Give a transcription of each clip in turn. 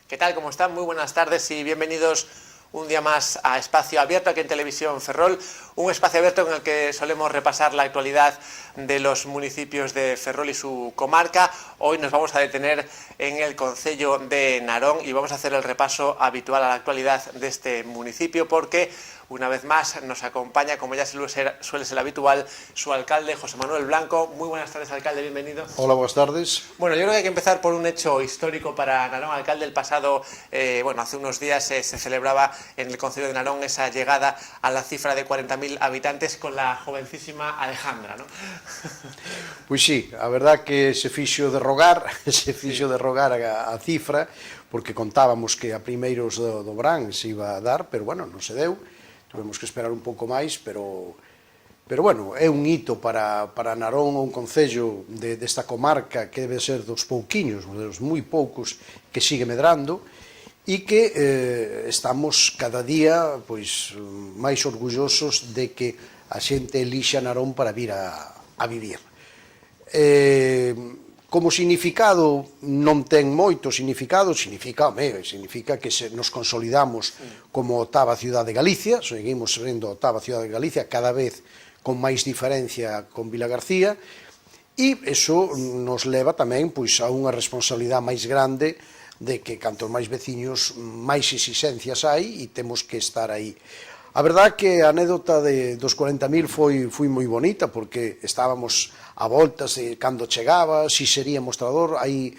¿Qué tal? ¿Cómo están? Muy buenas tardes y bienvenidos un día más a Espacio Abierto aquí en Televisión Ferrol, un espacio abierto en el que solemos repasar la actualidad de los municipios de Ferrol y su comarca. Hoy nos vamos a detener en el concello de Narón y vamos a hacer el repaso habitual a la actualidad de este municipio porque una vez más nos acompaña, como ya suele ser habitual, su alcalde, José Manuel Blanco. Muy buenas tardes, alcalde, bienvenido. Hola, buenas tardes. Bueno, yo creo que hay que empezar por un hecho histórico para Narón, alcalde. El pasado, hace unos días se celebraba en el concello de Narón esa llegada a la cifra de 40.000 habitantes con la jovencísima Alejandra, ¿no? Pois sí, a verdad que se fixo derrogar a cifra, porque contábamos que a primeiros do verán se iba a dar, pero bueno, non se deu. Tuvemos que esperar un pouco máis, pero bueno, é un hito para Narón, un concello desta comarca que debe ser dos pouquiños, dos moi poucos que sigue medrando, e que estamos cada día pois máis orgullosos de que a xente elixa Narón para vir a vivir. Como significado non ten moito significado, significa que nos consolidamos como octava ciudad de Galicia, seguimos sendo octava ciudad de Galicia, cada vez con máis diferencia con Vilagarcía, e iso nos leva tamén pois a unha responsabilidade máis grande de que cantos máis veciños máis exixencias hai e temos que estar aí. A verdade que a anécdota dos 40.000 foi moi bonita porque estábamos a voltas de cando chegaba, si sería mostrador. Hai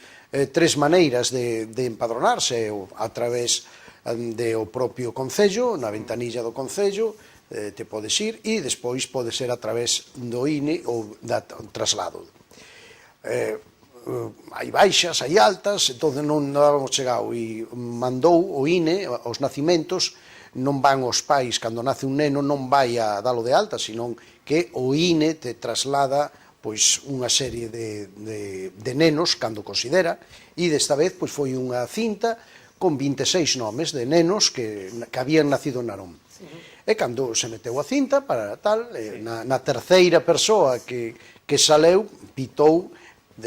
tres maneiras de empadronarse, a través do propio concello, na ventanilla do concello, te podes ir, e despois pode ser a través do INE ou da traslado. Hai baixas, hai altas, entón non dábamos chegado e mandou o INE os nacimentos. Non van os pais, cando nace un neno non vai a dalo de alta, senón que o INE te traslada pois unha serie de nenos cando considera, e desta vez pois foi unha cinta con 26 nomes de nenos que habían nacido en Narón. E cando se meteu a cinta para tal, na terceira persoa que saleu, pitou,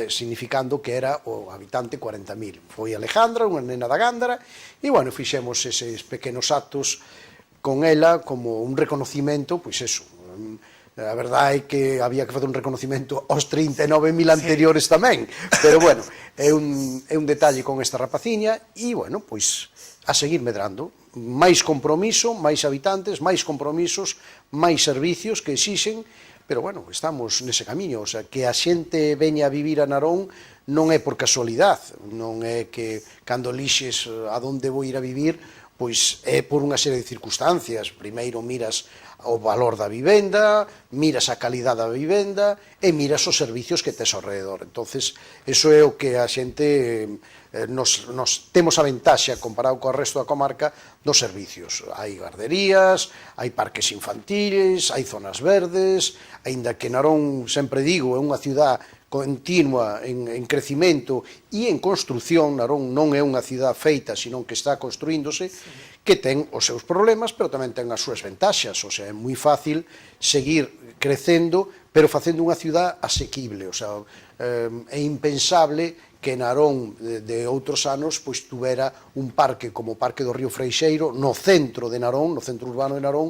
significando que era o habitante 40.000. Foi Alejandra, unha nena da Gándara, e, bueno, fixemos eses pequenos actos con ela como un reconocimento, pois eso. A verdade é que había que fazer un reconocimento aos 39.000 anteriores tamén, pero, bueno, é un detalle con esta rapaciña e, bueno, pois a seguir medrando. Máis compromiso, máis habitantes, máis compromisos, máis servicios que exixen. Pero, bueno, estamos nese camiño, o sea, que a xente veña a vivir a Narón non é por casualidade, non é que cando lixes a donde vou ir a vivir, pois é por unha serie de circunstancias. Primeiro miras o valor da vivenda, miras a calidade da vivenda e miras os servicios que tes ao redor. Entonces, eso é o que a xente nos temos a ventaxa comparado co resto da comarca dos servicios. Hai garderías, hai parques infantiles, hai zonas verdes, aínda que Narón, sempre digo, é unha ciudad continua en crecimento e en construción. Narón non é unha ciudad feita, senón que está construíndose, que ten os seus problemas, pero tamén ten as súas ventaxas. O sea, é moi fácil seguir crecendo, pero facendo unha ciudad asequible. O sea, é impensable que Narón de outros anos pois tuvera un parque como o Parque do Río Freixeiro no centro de Narón, no centro urbano de Narón,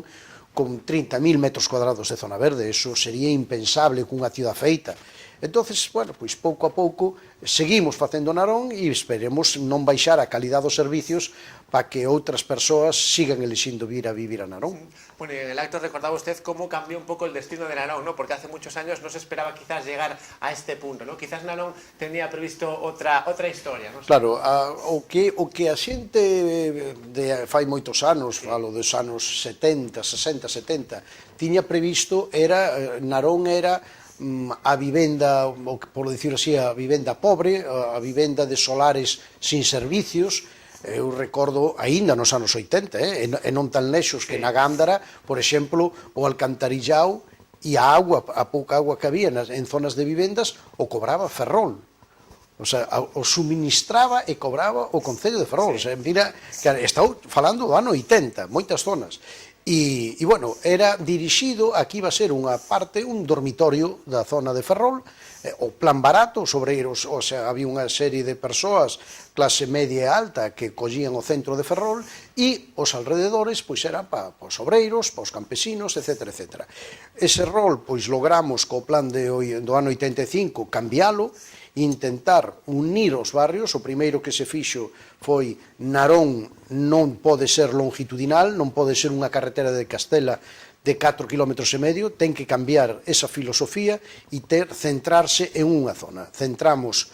con 30.000 metros cuadrados de zona verde. Eso sería impensable cunha ciudad feita. Entonces, bueno, pois pouco a pouco seguimos facendo Narón e esperemos non baixar a calidade dos servicios para que outras persoas sigan elixindo vir a vivir a Narón. Bueno, y en el acto recordaba usted cómo cambió un poco el destino de Narón, ¿no? Porque hace muchos años no se esperaba quizás llegar a este punto, ¿no? Quizás Narón tenía previsto otra historia, ¿no? Claro, o que a xente de fai moitos anos, falo dos anos 70, 60, 70, tiña previsto era, Narón era a vivenda, por dicirlo así, a vivenda pobre, a vivenda de solares sin servicios. Eu recordo aínda nos anos 80, e non tan lexos que na Gándara, por exemplo, o alcantarillao e a pouca agua que había en zonas de vivendas o cobraba Ferrol. O sea, o suministraba e cobraba o Concello de Ferrol. O sea, mira, que estou falando do ano 80, moitas zonas. bueno, era dirixido, aquí iba a ser unha parte, un dormitorio da zona de Ferrol, o plan barato, os obreiros, o sea, había unha serie de persoas, clase media e alta, que collían o centro de Ferrol, e os alrededores, pois, eran para os obreiros, para os campesinos, etc. etc. Ese rol, pois, logramos, co plan do ano 85, cambiálo, intentar unir os barrios. O primeiro que se fixo foi Narón non pode ser longitudinal, non pode ser unha carretera de Castela de 4,5 km, ten que cambiar esa filosofía e centrarse en unha zona. Centramos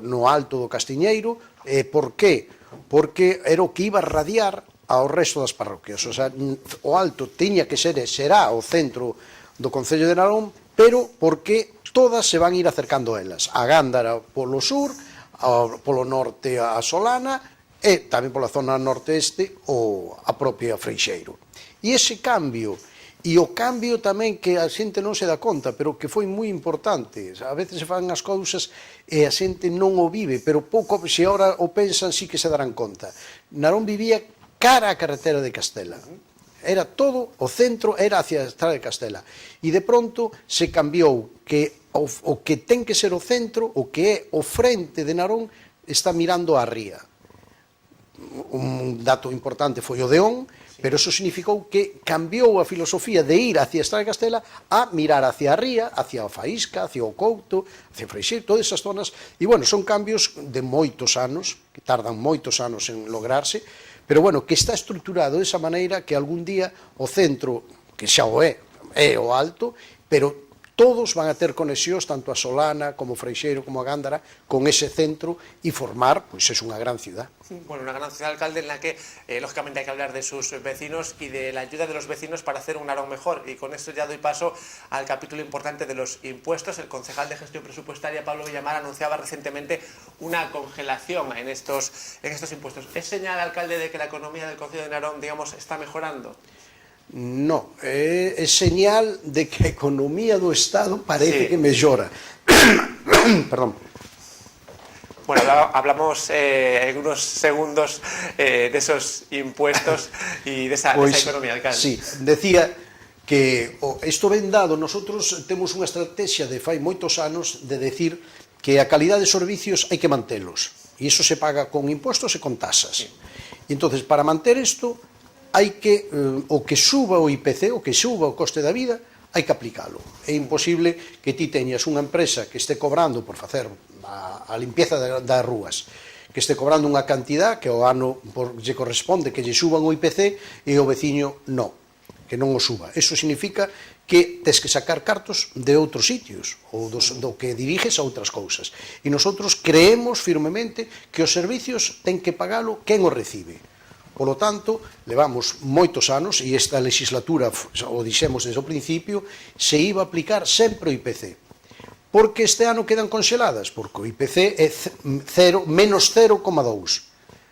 no alto do Castiñeiro. Por qué? Porque era o que iba a radiar ao resto das parroquias. O sea, o alto tiña que ser e será o centro do Concello de Narón, pero porque todas se van a ir acercando a elas. A Gándara polo sur, polo norte a Solana e tamén pola zona norte-este a propia Freixeiro. E ese cambio, e o cambio tamén que a xente non se dá conta, pero que foi moi importante. A veces se fan as cousas e a xente non o vive, pero pouco, se agora o pensan, sí que se darán conta. Narón vivía cara á carretera de Castela. Era todo, o centro era hacia a estrada de Castela. E de pronto se cambiou que o que ten que ser o centro, o que é o frente de Narón, está mirando á ría. Un dato importante foi o Deón, pero eso significou que cambiou a filosofía de ir hacia a estrada de Castela a mirar hacia a ría, hacia a Faísca, hacia o Couto, hacia Freixeiro, todas esas zonas. E, bueno, son cambios de moitos anos, que tardan moitos anos en lograrse, pero, bueno, que está estruturado de esa maneira que algún día o centro, que xa o é o alto, pero todos van a ter conexións, tanto a Solana como Freixeiro como a Gándara, con ese centro e formar, pois, es unha gran ciudad. Bueno, una gran ciudad, alcalde, en la que lógicamente hay que hablar de sus vecinos y de la ayuda de los vecinos para hacer un Narón mejor. Y con esto ya doy paso al capítulo importante de los impuestos. El concejal de gestión presupuestaria, Pablo Villamar, anunciaba recientemente una congelación en estos impuestos. ¿Es señal, alcalde, de que la economía del concello de Narón, digamos, está mejorando? No, é señal de que a economía do Estado parece que mellora. Perdón. Bueno, hablamos en unos segundos de esos impuestos y de esa economía, alcalde. Sí, decía que isto ben dado, nosotros temos unha estrategia de fai moitos anos de decir que a calidade de servicios hai que mantelos, e iso se paga con impuestos e con tasas. E entonces, para manter isto, hai que, o que suba o IPC, o que suba o coste da vida, hai que aplicalo. É imposible que ti teñas unha empresa que este cobrando por facer a limpieza das rúas, que este cobrando unha cantidad que ao ano lle corresponde que lle suban o IPC e o veciño non, que non o suba. Eso significa que tes que sacar cartos de outros sitios ou do que diriges a outras cousas. E nosotros creemos firmemente que os servicios ten que pagalo quen o recibe. Polo tanto, levamos moitos anos, e esta legislatura, o dixemos desde o principio, se iba a aplicar sempre o IPC. Porque este ano quedan congeladas? Porque o IPC é menos 0,2.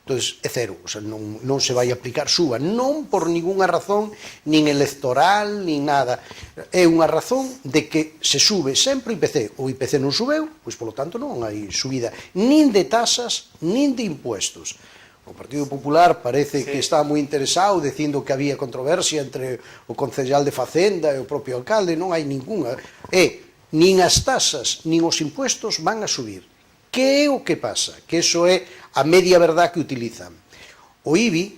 Entón, é cero, o sea, non se vai aplicar, suba, non por ninguna razón, nin electoral, nin nada. É unha razón de que se sube sempre o IPC. O IPC non subeu, pois, polo tanto, non hai subida nin de tasas, nin de impuestos. O Partido Popular parece que está moi interesado dicindo que había controversia entre o concejal de Facenda e o propio alcalde. Non hai ninguna. Nin as tasas, nin os impuestos van a subir. Que é o que pasa? Que iso é a media verdad que utilizan. O IBI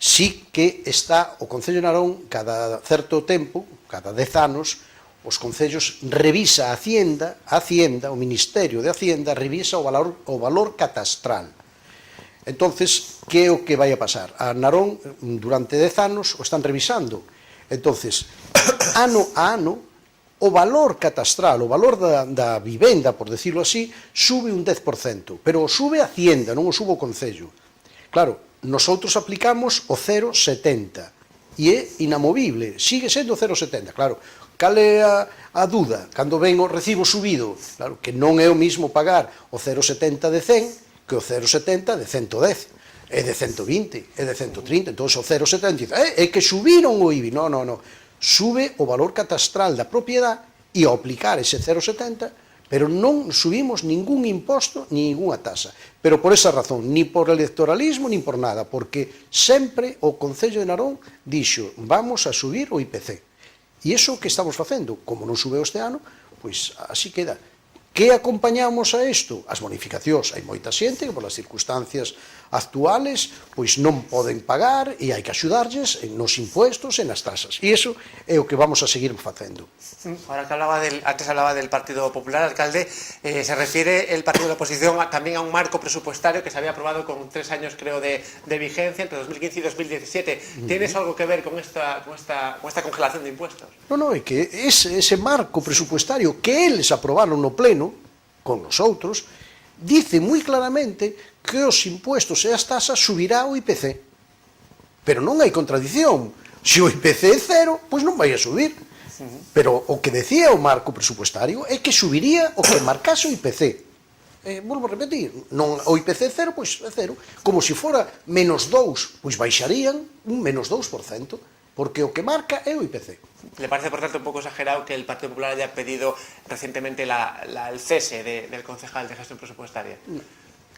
sí que está, o Concello de Narón, cada certo tempo, cada 10 anos, os concellos revisa a Hacienda, o Ministerio de Hacienda revisa o valor catastral. Entonces, que é o que vai a pasar? A Narón, durante 10 anos, o están revisando. Entonces, ano a ano, o valor catastral, o valor da vivenda, por decirlo así, sube un 10%, pero o sube a Hacienda, non o sube o Concello. Claro, nosotros aplicamos o 0,70 e é inamovible, sigue sendo o 0,70, claro. Cal é a dúda? Cando ven o recibo subido, claro, que non é o mismo pagar o 0,70 de 100 que o 0,70 de 110, é de 120, é de 130, entón o 0,70 é que subiron o IBI. Non, sube o valor catastral da propiedade e ao aplicar ese 0,70 pero non subimos ningún imposto ni ninguna tasa. Pero por esa razón, ni por electoralismo ni por nada, porque sempre o Concello de Narón dixo vamos a subir o IPC. E iso que estamos facendo, como non subeu este ano, pois así queda. Que acompañamos a isto? As bonificacións. Hai moita xente que, polas circunstancias actuales, pois non poden pagar e hai que axudarlles nos impuestos e nas tasas. E iso é o que vamos a seguir facendo. Ahora que antes hablaba del Partido Popular, alcalde, se refiere el partido de la oposición también a un marco presupuestario que se había aprobado con 3 años, creo, de vigencia entre 2015 y 2017. ¿Tiene eso algo que ver con esta congelación de impuestos? Non, é que ese marco presupuestario que eles aprobaron no pleno, con nosotros, dice moi claramente que os impuestos e as tasas subirá o IPC. Pero non hai contradición. Se o IPC é cero, pois non vai a subir. Pero o que decía o marco presupuestario é que subiría o que marcase o IPC. Volvo a repetir, non o IPC é cero, pois é cero. Como se fora menos 2, pois baixarían un menos 2%, porque o que marca é o IPC. ¿Le parece, por tanto, un poco exagerado que el Partido Popular haya pedido recientemente el cese del concejal de gestión presupuestaria?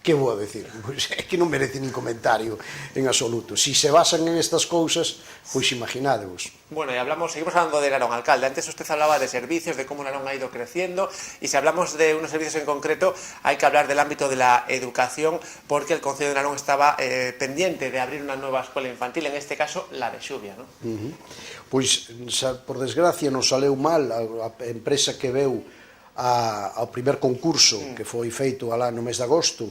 Que vou a decir? Pois é que non merece nin comentario en absoluto. Si se basan en estas cousas, pois imaginadevos. Bueno, y seguimos hablando de Narón, alcalde. Antes usted hablaba de servicios, de cómo Narón ha ido creciendo, y si hablamos de unos servicios en concreto, hay que hablar del ámbito de la educación, porque el Concello de Narón estaba pendiente de abrir una nueva escuela infantil, en este caso la de Xuvia, ¿no? Pois, por desgracia, nos saleu mal a empresa que veu ao primer concurso que foi feito alá no mes de agosto,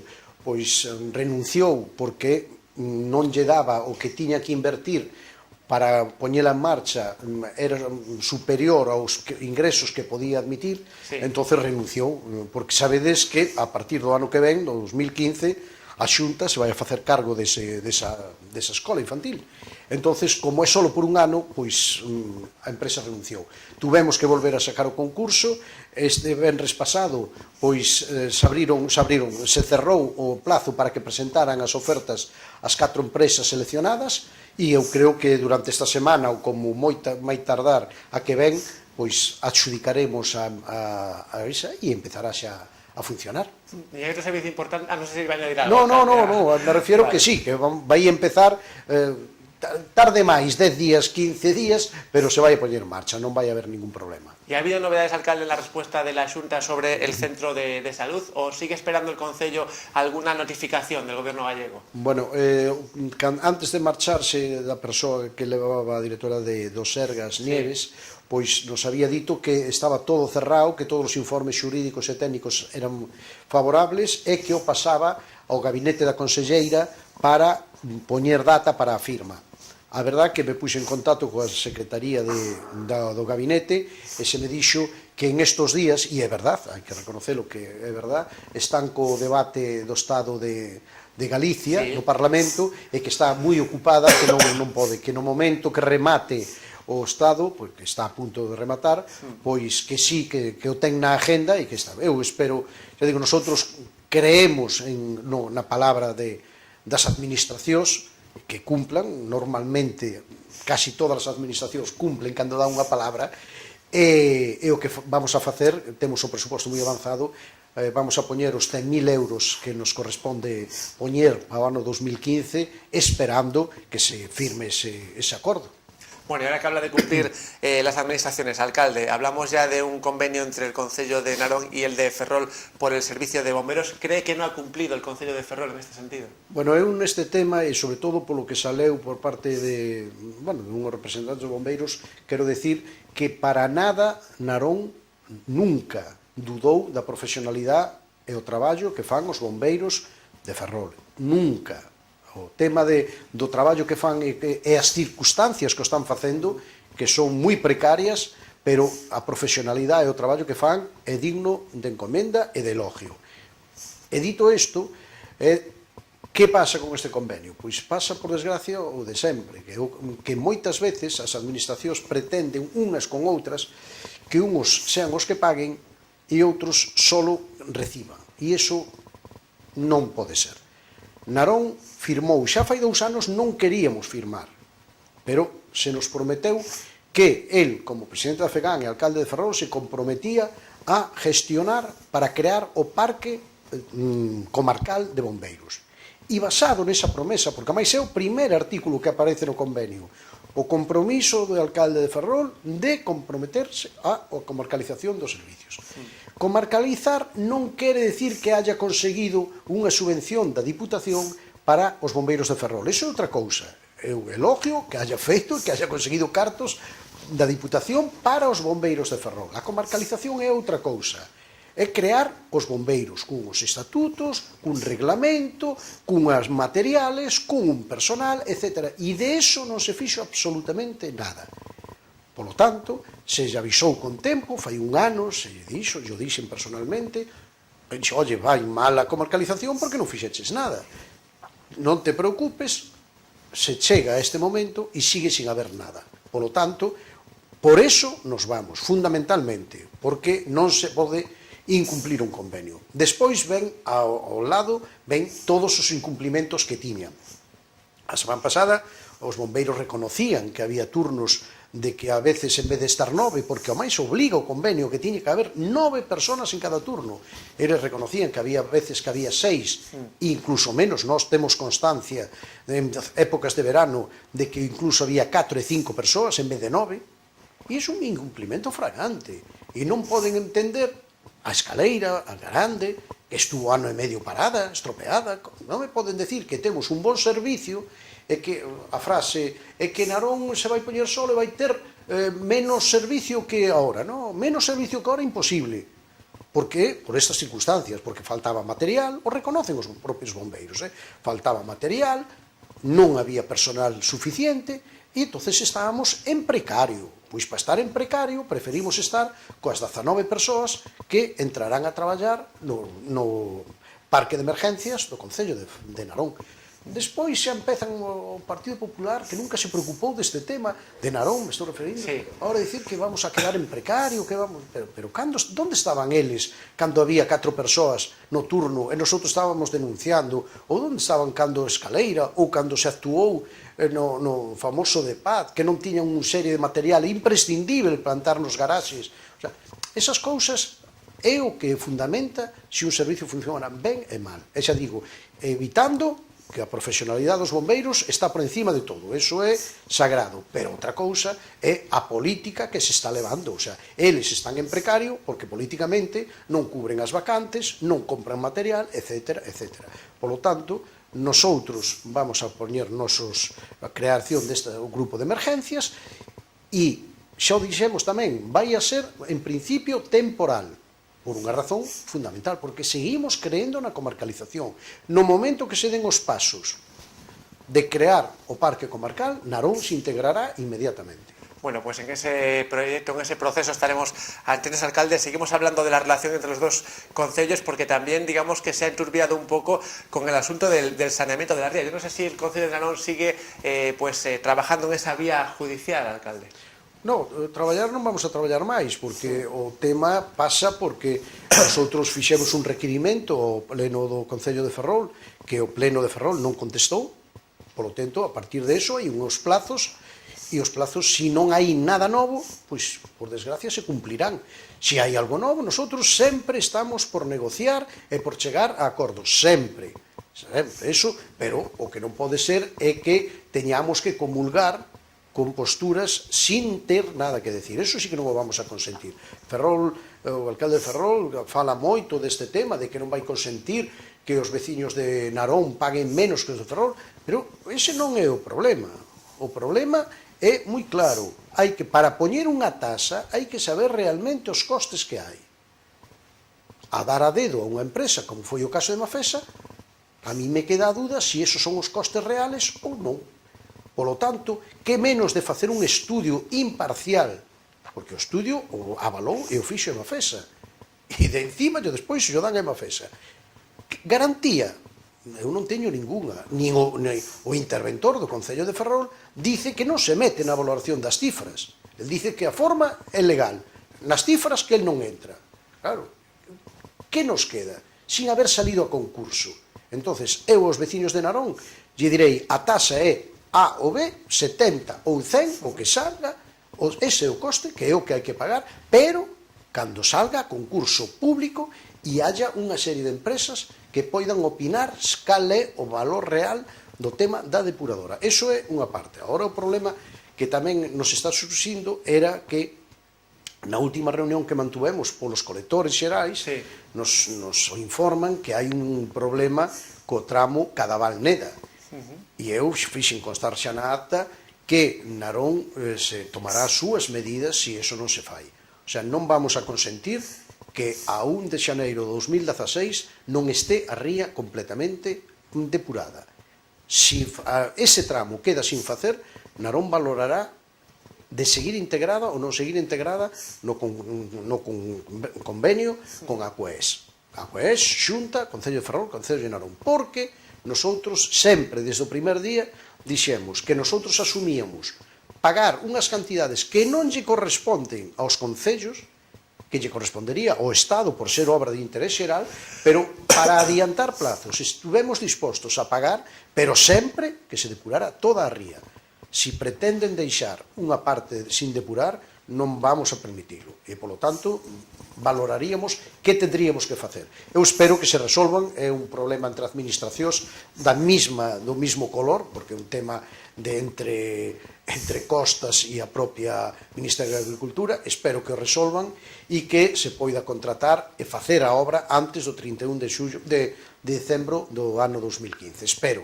pois renunciou porque non lle daba o que tiña que invertir para poñela en marcha, era superior aos ingresos que podía admitir, entonces renunciou, porque sabedes que a partir do ano que ven, do 2015, a Xunta se vai a facer cargo desa escola infantil. Entonces, como é solo por un ano, pois a empresa renunciou. Tuvemos que volver a sacar o concurso. Este venres pasado, pois se cerrou o plazo para que presentaran as ofertas as 4 empresas seleccionadas, e eu creo que durante esta semana, ou como moi tardar a que ven, pois adxudicaremos a esa e empezará xa a funcionar. ¿Y hay otro servicio importante? Non sei se vai a añadir algo. No, me refiero que sí, que vai empezar tarde máis, 10 días, 15 días, pero se vai a poñer en marcha, non vai haber ningún problema. ¿Y ha habido novedades, alcalde, en la respuesta de la Xunta sobre el centro de salud, o sigue esperando el Concello alguna notificación del gobierno gallego? Bueno, antes de marcharse da persoa que levaba a directora do Sergas, Nieves, pois nos había dito que estaba todo cerrado, que todos os informes xurídicos e técnicos eran favorables e que o pasaba ao gabinete da conselleira para poñer data para a firma. A verdade que me puxe en contacto coa secretaría do gabinete e se me dixo que en estos días, e é verdade, hai que reconocelo que é verdade, están co debate do Estado de Galicia no Parlamento e que está moi ocupada, que non pode, que no momento que remate o Estado, pois que está a punto de rematar, pois que sí, que o ten na agenda e que está. Eu espero, xa digo, nosotros creemos na palabra das administracións que cumplan, normalmente casi todas as administracións cumplen cando dá unha palabra, e o que vamos a facer, temos o presuposto moi avanzado, vamos a poñer os 100.000 euros que nos corresponde poñer ao ano 2015, esperando que se firme ese acordo. Bueno, y ahora que habla de cumplir las administraciones, alcalde, hablamos ya de un convenio entre el Concello de Narón y el de Ferrol por el servicio de bomberos. ¿Cree que no ha cumplido el Concello de Ferrol en este sentido? Bueno, eu neste tema, e sobre todo polo que saleu por parte de unhos representantes dos bombeiros, quero decir que para nada Narón nunca dudou da profesionalidade e o traballo que fan os bombeiros de Ferrol. Nunca. O tema do traballo que fan e as circunstancias que o están facendo, que son moi precarias, pero a profesionalidade e o traballo que fan é digno de encomenda e de elogio. E dito isto, que pasa con este convenio? Pois pasa, por desgracia, o de sempre, que moitas veces as administracións pretenden unas con outras que uns sean os que paguen e outros solo reciban. E iso non pode ser. Narón firmou, xa fai 2 anos non queríamos firmar, pero se nos prometeu que el, como presidente da FEGAN e alcalde de Ferrol, se comprometía a gestionar para crear o parque comarcal de bombeiros. E basado nesa promesa, porque máis é o primeiro artículo que aparece no convenio, o compromiso do alcalde de Ferrol de comprometerse á comarcalización dos servicios. Comarcalizar non quere decir que haya conseguido unha subvención da Diputación para os bombeiros de Ferrol. Iso é outra cousa. Eu elogio que haya feito e que haya conseguido cartos da Diputación para os bombeiros de Ferrol. A comarcalización é outra cousa. É crear os bombeiros cun os estatutos, cun reglamento, cunhas materiales, cun un personal, etc. E de eso non se fixo absolutamente nada. Polo tanto, se lle avisou con tempo, fai un ano, se lle dixo, yo dixen personalmente, dixo, oye, vai mal a comarcalización porque non fixeches nada. Non te preocupes, se chega a este momento e sigue sin haber nada. Polo tanto, por eso nos vamos, fundamentalmente, porque non se pode incumplir un convenio. Despois ven ao lado, ven todos os incumplimentos que tiñan. A semana pasada, os bombeiros reconocían que había turnos de que a veces en vez de estar 9, porque ao máis obliga o convenio que tiña que haber 9 personas en cada turno. Eles reconocían que había veces que había 6, incluso menos. Nós temos constancia en épocas de verano de que incluso había 4 e 5 persoas en vez de 9. E é un incumplimento fragante. E non poden entender a escaleira, a grande, que estuvo ano e medio parada, estropeada. Non me poden decir que temos un bon servicio e que a frase é que Narón se vai poñer solo e vai ter menos servicio que agora. No, menos servicio que agora imposible. Por que? Por estas circunstancias, porque faltaba material, o reconocen os propios bombeiros, faltaba material, non había personal suficiente, e entonces estábamos en precario. Pois para estar en precario preferimos estar coas 19 persoas que entrarán a traballar no parque de emergencias do Concello de Narón. Despois xa empezan o Partido Popular, que nunca se preocupou deste tema de Narón, me estou referindo, ahora dicir que vamos a quedar en precario, que vamos... Pero onde estaban eles cando había 4 persoas no turno e nosotros estábamos denunciando, ou onde estaban cando escaleira, ou cando se actuou no famoso de Paz, que non tiñan un serie de material imprescindible plantar nos garaxes. O sea, esas cousas é o que fundamenta se un servicio funciona ben e mal. E xa digo, evitando que a profesionalidade dos bombeiros está por encima de todo, eso é sagrado, pero outra cousa é a política que se está levando, o sea, eles están en precario porque políticamente non cubren as vacantes, non compran material, etc. etc. Polo tanto, nosoutros vamos a poñer a creación deste grupo de emergencias e xa o dixemos tamén, vai a ser en principio temporal, por unha razón fundamental, porque seguimos creendo na comarcalización. No momento que se den os pasos de crear o parque comarcal, Narón se integrará inmediatamente. Bueno, pues en ese proyecto, en ese proceso estaremos atentos, alcalde. Seguimos hablando de la relación entre los dos concellos porque también, digamos, que se ha enturbiado un poco con el asunto del saneamiento de la ría. Yo no sé si el Concello de Narón sigue trabajando en esa vía judicial, alcalde. No, traballar non vamos a traballar máis, porque o tema pasa porque nosotros fixemos un requirimento ao pleno do Concello de Ferrol, que o pleno de Ferrol non contestou, polo tanto, a partir de eso hai uns plazos, e os plazos, se non hai nada novo, pois, por desgracia, se cumplirán. Se hai algo novo, nosotros sempre estamos por negociar e por chegar a acordos, sempre. Eso, pero o que non pode ser é que teñamos que comulgar con posturas sin ter nada que decir. Eso sí que non o vamos a consentir. Ferrol, o alcalde de Ferrol fala moito deste tema, de que non vai consentir que os veciños de Narón paguen menos que os de Ferrol, pero ese non é o problema. O problema é moi claro. Hai que, para poñer unha tasa, hai que saber realmente os costes que hai. A dar a dedo a unha empresa, como foi o caso de Mafesa, a mí me queda a duda se esos son os costes reales ou non. Polo tanto, que menos de facer un estudio imparcial, porque o estudio o avalou e o fixo en Mafesa, e de encima yo despois o dan en Mafesa. Garantía, eu non teño ninguna, nin o interventor do Concello de Ferrol dice que non se mete na valoración das cifras, el dice que a forma é legal, nas cifras que el non entra. Claro, que nos queda? Sin haber salido a concurso. Entonces, eu aos veciños de Narón lle direi, a tasa é A ou B, 70 ou 100, o que salga, ese é o coste, que é o que hai que pagar, pero cando salga a concurso público e haya unha serie de empresas que poidan opinar cal é o valor real do tema da depuradora. Eso é unha parte. Agora o problema que tamén nos está surxindo era que na última reunión que mantuvemos polos colectores xerais nos informan que hai un problema co tramo Cadaval-Neda. E eu fixen constar xa na acta que Narón se tomará as súas medidas se eso non se fai. O sea, non vamos a consentir que a 1 de xaneiro de 2016 non este a ría completamente depurada. Se ese tramo queda sin facer, Narón valorará de seguir integrada ou non seguir integrada no convenio con a CUES. A CUES xunta Concello de Ferrol, Concello de Narón, porque nosotros sempre, desde o primer día, dixemos que nosotros asumíamos pagar unhas cantidades que non lle corresponden aos concellos, que lle correspondería ao Estado por ser obra de interés xeral, pero para adiantar plazos estuvemos dispostos a pagar, pero sempre que se depurara toda a ría. Si pretenden deixar unha parte sin depurar, non vamos a permitirlo. E, polo tanto, valoraríamos que tendríamos que facer. Eu espero que se resolvan, é un problema entre administracións do mismo color, porque é un tema de entre costas e a propia Ministerio de Agricultura. Espero que o resolvan e que se poida contratar e facer a obra antes do 31 de decembro do ano 2015. Espero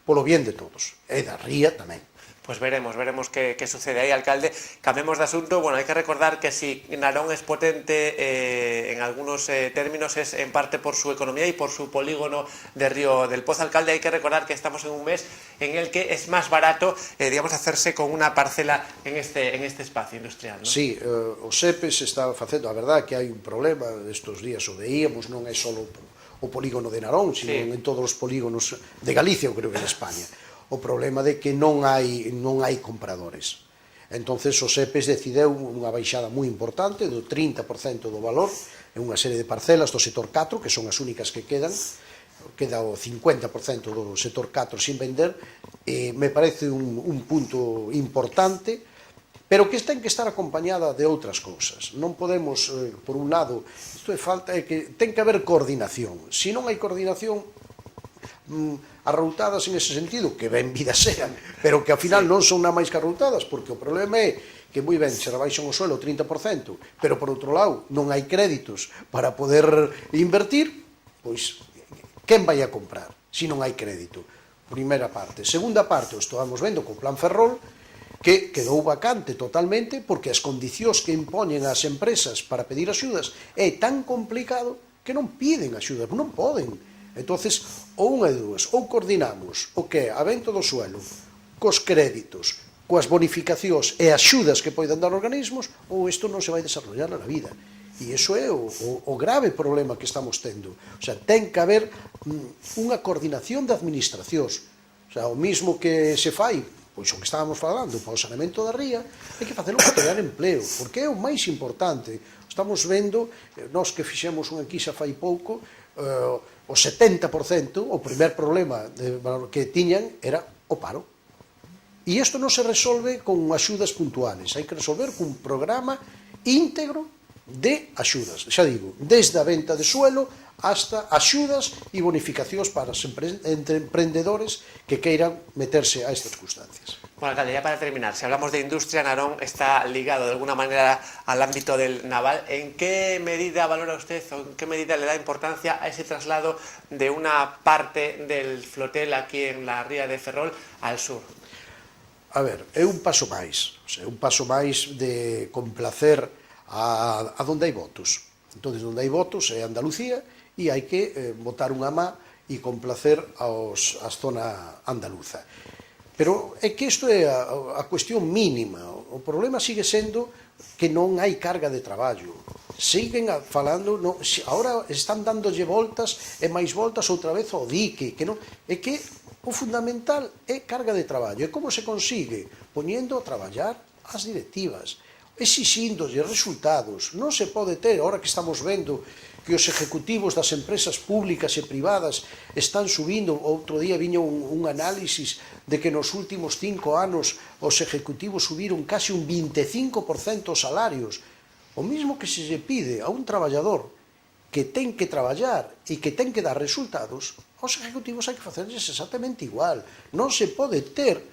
polo bien de todos, e da ría tamén. Pues veremos qué sucede ahí, alcalde. Cambiemos de asunto. Bueno, hay que recordar que si Narón es potente en algunos términos es en parte por su economía y por su polígono de Río del Pozo. Alcalde, hay que recordar que estamos en un mes en el que es más barato, digamos, hacerse con una parcela en este espacio industrial, ¿no? Sí, o SEPES está facendo, a verdade que hai un problema estes días, o veíamos, non é só o polígono de Narón, sino en todos os polígonos de Galicia, eu creo que en España. O problema de que non hai compradores. Entonces o SEPES decideu unha baixada moi importante do 30% do valor en unha serie de parcelas do sector 4, que son as únicas que queda o 50% do sector 4 sin vender, e me parece un punto importante, pero que ten que estar acompañada de outras cousas. Non podemos, por un lado, isto é falta, é que ten que haber coordinación. Se non hai coordinación, arroutadas en ese sentido, que ben vidas sean, pero que ao final non son nada máis que arroutadas, porque o problema é que moi ben se rebaixan o suelo o 30%, pero por outro lado non hai créditos para poder invertir, pois quen vai a comprar se non hai crédito? Primeira parte. Segunda parte, o estamos vendo co Plan Ferrol, que quedou vacante totalmente porque as condicións que impoñen as empresas para pedir axudas é tan complicado que non piden axudas, non poden. Entonces, ou unha de dúas, ou coordinamos o que é a venta do suelo cos créditos, coas bonificacións e axudas que poidan dar organismos, ou isto non se vai desarrollar na vida. E iso é o grave problema que estamos tendo. O sea, ten que haber unha coordinación de administracións. O sea, o mismo que se fai, pois o que estábamos falando, para o saneamento da ría, hai que facelo para crear empleo, porque é o máis importante. Estamos vendo, nós que fixemos unha enquisa fai pouco, o 70%, o primer problema que tiñan era o paro. E isto non se resolve con axudas puntuales, hai que resolver cun programa íntegro de axudas. Xa digo, desde a venta de suelo hasta axudas e bonificacións para os emprendedores que queiran meterse a estas circunstancias. Bueno, alcalde, ya para terminar, si hablamos de industria, Narón está ligado de alguna manera al ámbito del naval. ¿En qué medida valora usted o en qué medida le da importancia a ese traslado de una parte del flotel aquí en la ría de Ferrol al sur? A ver, é un paso máis, de complacer a donde hai votos. Entón, onde hai votos é Andalucía e hai que botar unha má e complacer a zona andaluza. Pero é que isto é a cuestión mínima. O problema sigue sendo que non hai carga de traballo. Siguen falando, agora están dándolle voltas e máis voltas outra vez ao dique. É que o fundamental é carga de traballo. E como se consigue? Poñendo a traballar as directivas, exixíndolle resultados. Non se pode ter, ahora que estamos vendo que os ejecutivos das empresas públicas e privadas están subindo. Outro día viña un análisis de que nos últimos 5 anos os ejecutivos subiron casi un 25% os salarios. O mismo que se lle pide a un traballador que ten que traballar e que ten que dar resultados, aos ejecutivos hai que facerles exactamente igual. Non se pode ter,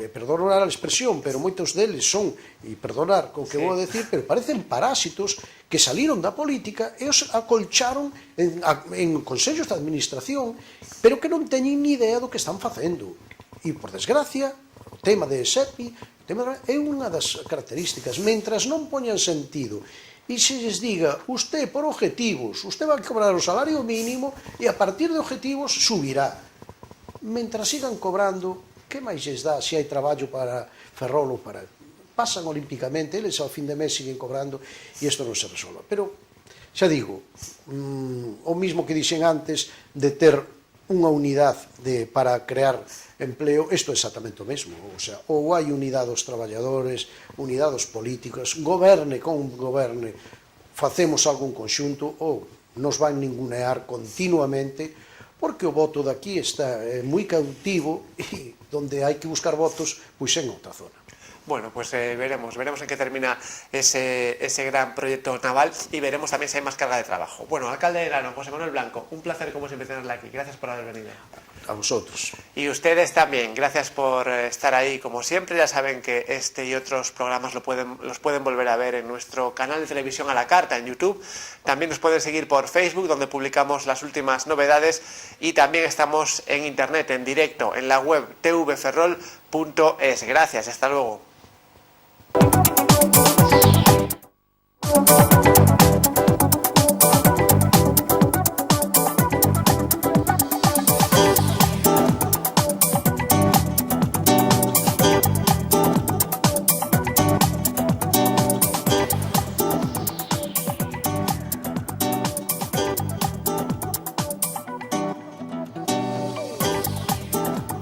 perdonar a expresión, pero moitos deles son, e perdonar o que vou a decir, pero parecen parásitos que saliron da política e os acolcharon en consellos de administración, pero que non teñen ni idea do que están facendo. E, por desgracia, o tema de SEPI é unha das características. Mentras non poñan sentido e se lles diga, usted por objetivos, usted va a cobrar o salario mínimo e a partir de objetivos subirá. Mentras sigan cobrando, que máis lles dá se hai traballo para Ferrol ou para... Pasan olímpicamente, eles ao fin de mes siguen cobrando e isto non se resolva. Pero, xa digo, o mismo que dixen antes de ter unha unidade para crear empleo, isto é exactamente o mesmo. O sea, ou hai unidade dos traballadores, unidade dos políticos, goberne con goberne, facemos algo en conxunto ou nos van ningunear continuamente, porque o voto daqui está moi cautivo e donde hai que buscar votos, pois en outra zona. Bueno, pues veremos en qué termina ese gran proyecto naval y veremos también si hay más carga de trabajo. Bueno, alcalde de Lerano, José Manuel Blanco, un placer como siempre tenerla aquí. Gracias por haber venido. A vosotros. Y ustedes también, gracias por estar ahí como siempre. Ya saben que este y otros programas los pueden volver a ver en nuestro canal de televisión a la carta en YouTube. También nos pueden seguir por Facebook, donde publicamos las últimas novedades, y también estamos en internet, en directo, en la web tvferrol.es. Gracias, hasta luego.